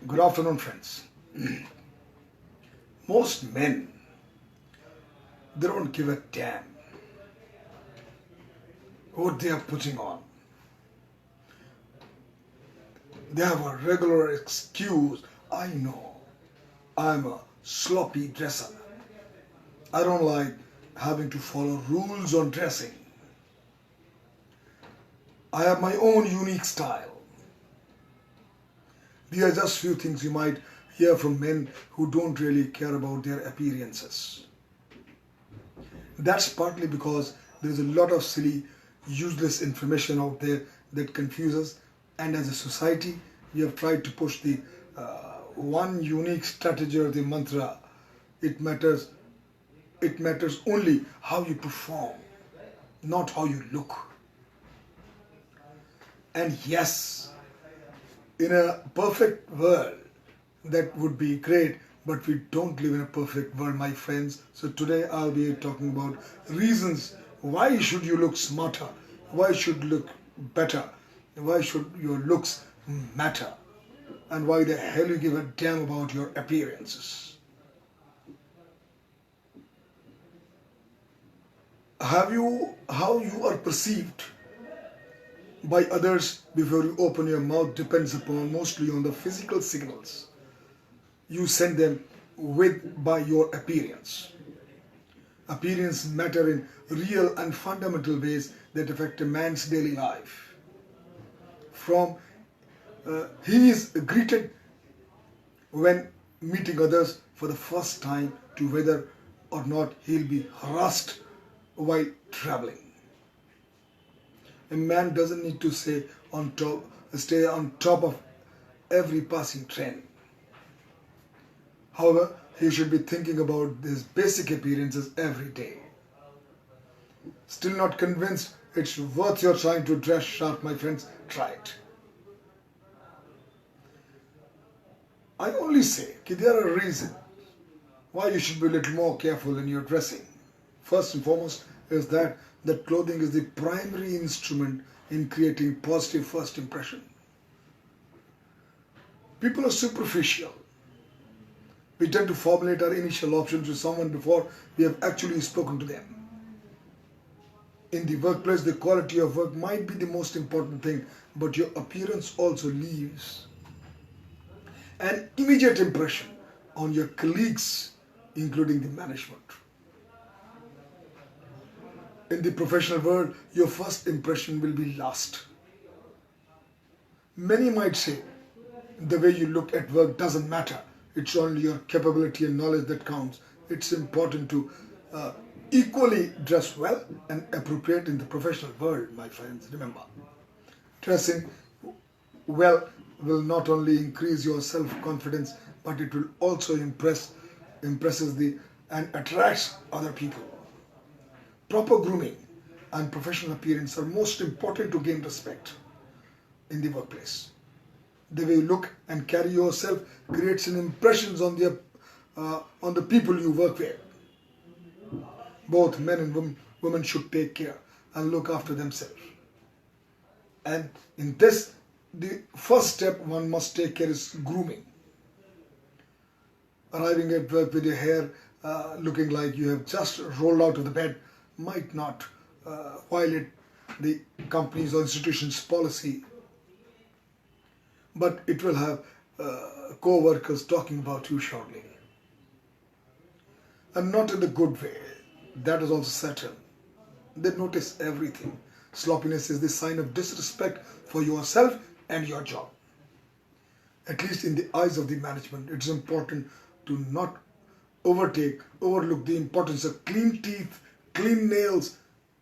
Good afternoon, friends. Most men, they don't give a damn what they are putting on. They have a regular excuse. I know I'm a sloppy dresser. I don't like having to follow rules on dressing. I have my own unique style. These are just few things you might hear from men who don't really care about their appearances. That's partly because there's a lot of silly, useless information out there that confuses, and as a society, we have tried to push the one unique strategy or the mantra. It matters. It matters only how you perform, not how you look. And yes, in a perfect world, that would be great, but we don't live in a perfect world, my friends. So today I'll be talking about reasons why should you look smarter, why should you look better, why should your looks matter, and why the hell you give a damn about your appearances. Have you how you are perceived by others before you open your mouth depends upon mostly on the physical signals you send them with by your appearance. Appearance matter in real and fundamental ways that affect a man's daily life. From he is greeted when meeting others for the first time to whether or not he'll be harassed while traveling. A man doesn't need to stay on top of every passing trend. However, he should be thinking about his basic appearances every day. Still not convinced it's worth your trying to dress sharp, my friends? Try it. I only say that there are reasons why you should be a little more careful in your dressing. First and foremost is that clothing is the primary instrument in creating positive first impression. People are superficial. We tend to formulate our initial options to someone before we have actually spoken to them. In the workplace, the quality of work might be the most important thing, but your appearance also leaves an immediate impression on your colleagues, including the management. In the professional world, your first impression will be last. Many might say the way you look at work doesn't matter. It's only your capability and knowledge that counts. It's important to equally dress well and appropriate in the professional world, my friends. Remember, dressing well will not only increase your self-confidence, but it will also impresses the and attracts other people. Proper grooming and professional appearance are most important to gain respect in the workplace. The way you look and carry yourself creates an impressions on the people you work with. Both men and women should take care and look after themselves. And in this, the first step one must take care is grooming. Arriving at work with your hair looking like you have just rolled out of the bed might not violate the company's or institution's policy, but it will have co-workers talking about you shortly. And not in a good way. That is also certain. They notice everything. Sloppiness is the sign of disrespect for yourself and your job. At least in the eyes of the management, it's important to not overlook the importance of clean teeth, clean nails,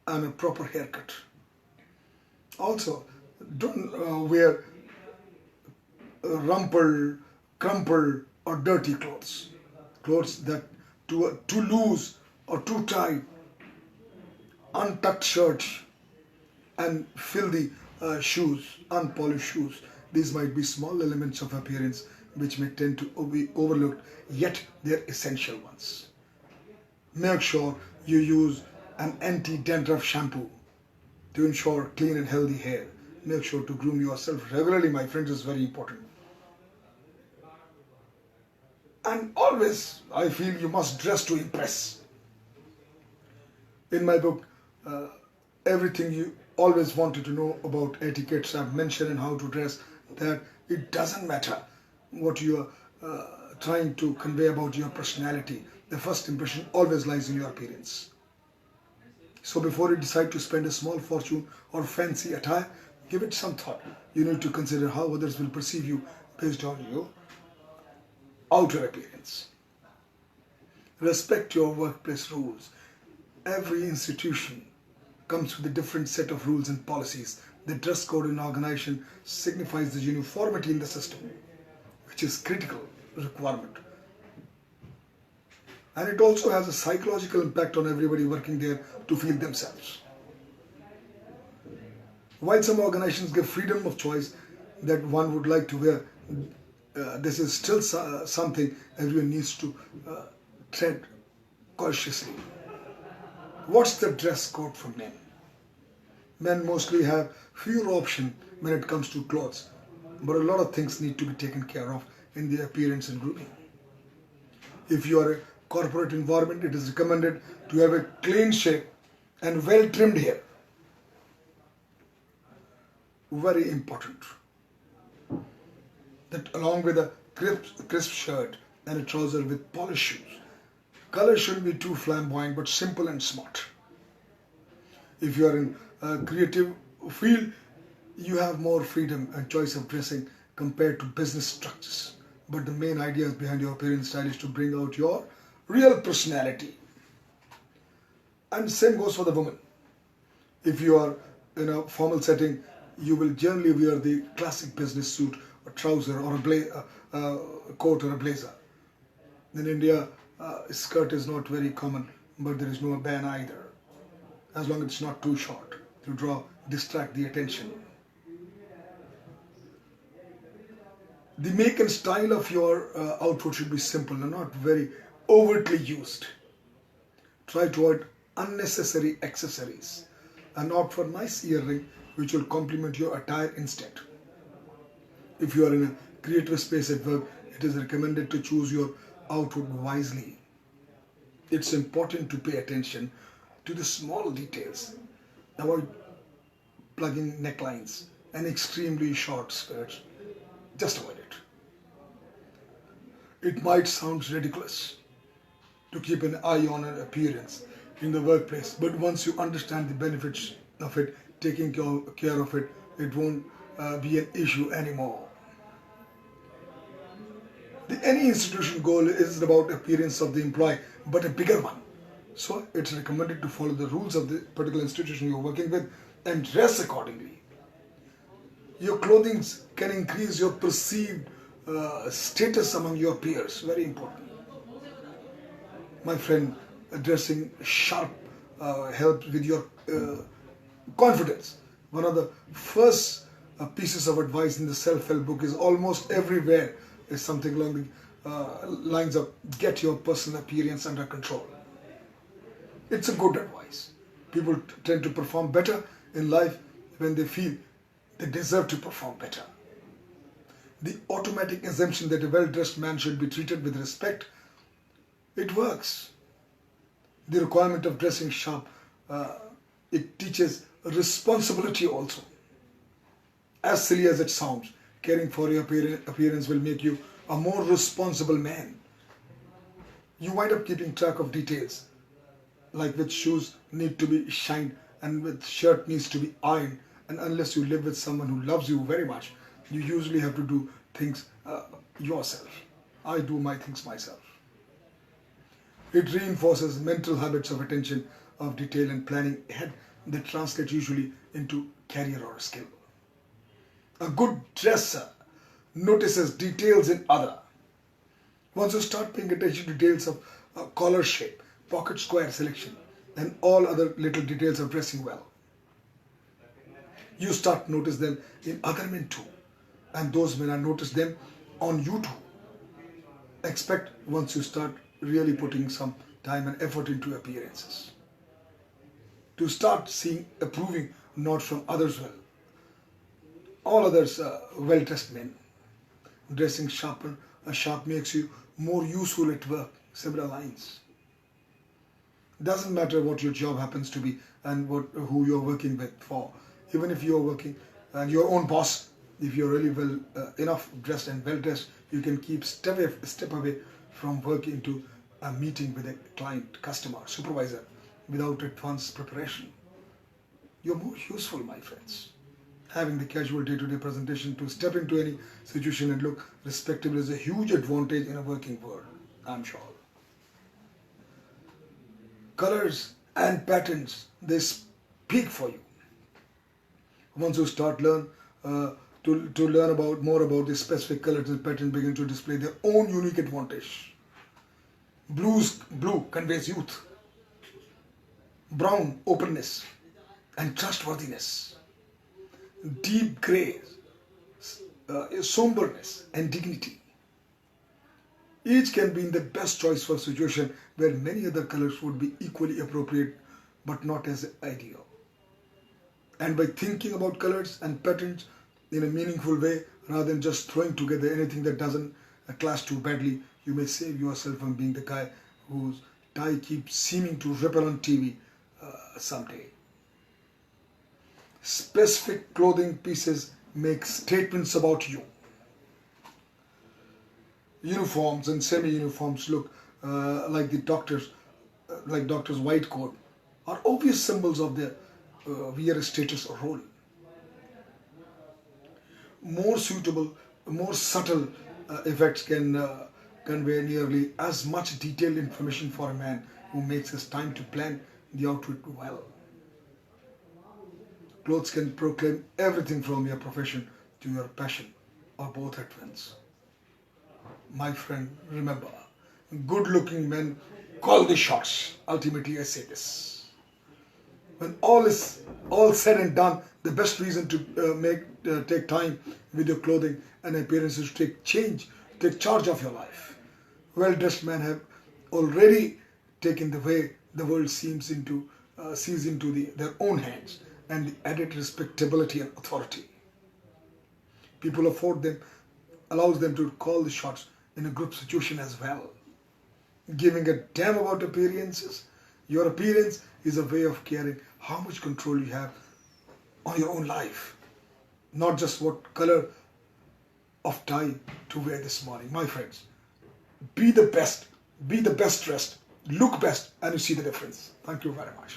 and a proper haircut. Also, don't wear rumpled, crumpled, or dirty clothes. Clothes that too loose or too tight, untucked shirts, and filthy shoes, unpolished shoes. These might be small elements of appearance which may tend to be overlooked, yet they're essential ones. Make sure you use an anti-dandruff shampoo to ensure clean and healthy hair. Make sure to groom yourself regularly, my friends, is very important. And always, I feel you must dress to impress. In my book, everything you always wanted to know about etiquettes I've mentioned and how to dress, that it doesn't matter what you are trying to convey about your personality. The first impression always lies in your appearance. So before you decide to spend a small fortune or fancy attire, give it some thought. You need to consider how others will perceive you based on your outer appearance. Respect your workplace rules. Every institution comes with a different set of rules and policies. The dress code in organization signifies the uniformity in the system, which is critical requirement. And it also has a psychological impact on everybody working there to feel themselves. While some organizations give freedom of choice that one would like to wear, this is still something everyone needs to tread cautiously. What's the dress code for men? Men mostly have fewer options when it comes to clothes, but a lot of things need to be taken care of in the appearance and grooming. If you are a corporate environment, it is recommended to have a clean shave and well trimmed hair. Very important. That along with a crisp shirt and a trouser with polished shoes. Color shouldn't be too flamboyant but simple and smart. If you are in a creative field, you have more freedom and choice of dressing compared to business structures. But the main ideas behind your appearance style is to bring out your real personality. And same goes for the woman. If you are in a formal setting, you will generally wear the classic business suit, a trouser or a coat or a blazer. In India, skirt is not very common, but there is no ban either, as long as it's not too short to distract the attention. The make and style of your outfit should be simple and not very overtly used. Try to avoid unnecessary accessories and opt for nice earring which will complement your attire instead. If you are in a creative space at work, it is recommended to choose your outfit wisely. It's important to pay attention to the small details. Avoid plugging necklines and extremely short skirts. Just avoid it. It might sound ridiculous to keep an eye on an appearance in the workplace, but once you understand the benefits of it, taking care of it, it won't be an issue anymore. Any institution goal is about appearance of the employee, but a bigger one. So it's recommended to follow the rules of the particular institution you're working with and dress accordingly. Your clothing can increase your perceived status among your peers. Very important. My friend, dressing sharp helps with your confidence. One of the first pieces of advice in the self-help book is almost everywhere is something along the lines of get your personal appearance under control. It's a good advice. People tend to perform better in life when they feel they deserve to perform better. The automatic assumption that a well-dressed man should be treated with respect, it works. The requirement of dressing sharp, it teaches responsibility also. As silly as it sounds, caring for your appearance will make you a more responsible man. You wind up keeping track of details, like which shoes need to be shined and which shirt needs to be ironed. And unless you live with someone who loves you very much, you usually have to do things yourself. I do my things myself. It reinforces mental habits of attention, of detail and planning ahead that translate usually into career or skill. A good dresser notices details in other. Once you start paying attention to details of collar shape, pocket square selection, and all other little details of dressing well, you start to notice them in other men too. And those men are notice them on you too. Expect once you start really putting some time and effort into appearances, to start seeing approving not from others well. All others well-dressed men, dressing sharp sharp makes you more useful at work. Similar lines. Doesn't matter what your job happens to be and who you're working with for. Even if you're working and your own boss, if you're really well enough dressed and well dressed, you can keep step away from work into a meeting with a client, customer, supervisor without advanced preparation. You're more useful, my friends. Having the casual day-to-day presentation to step into any situation and look respectable is a huge advantage in a working world, I'm sure. Colors and patterns, they speak for you. Once you start to learn more about the specific colors and patterns begin to display their own unique advantage. Blue conveys youth. Brown, openness and trustworthiness. Deep grey, somberness and dignity. Each can be the best choice for a situation where many other colors would be equally appropriate but not as ideal. And by thinking about colors and patterns in a meaningful way rather than just throwing together anything that doesn't clash too badly, you may save yourself from being the guy whose tie keeps seeming to ripple on TV someday. Specific clothing pieces make statements about you. Uniforms and semi-uniforms look like doctor's white coat are obvious symbols of their wearer status or role. More suitable, more subtle effects can convey nearly as much detailed information for a man who makes his time to plan the outfit well. Clothes can proclaim everything from your profession to your passion, or both at once. My friend, remember, good-looking men call the shots. Ultimately, I say this. When all said and done, the best reason to take time with your clothing and appearance is to take charge of your life. Well-dressed men have already taken the way the world sees into their own hands and the added respectability and authority. People allows them to call the shots in a group situation as well. Giving a damn about appearances. Your appearance is a way of caring how much control you have on your own life. Not just what color of tie to wear this morning. My friends, be the best dressed, look best, and you see the difference. Thank you very much.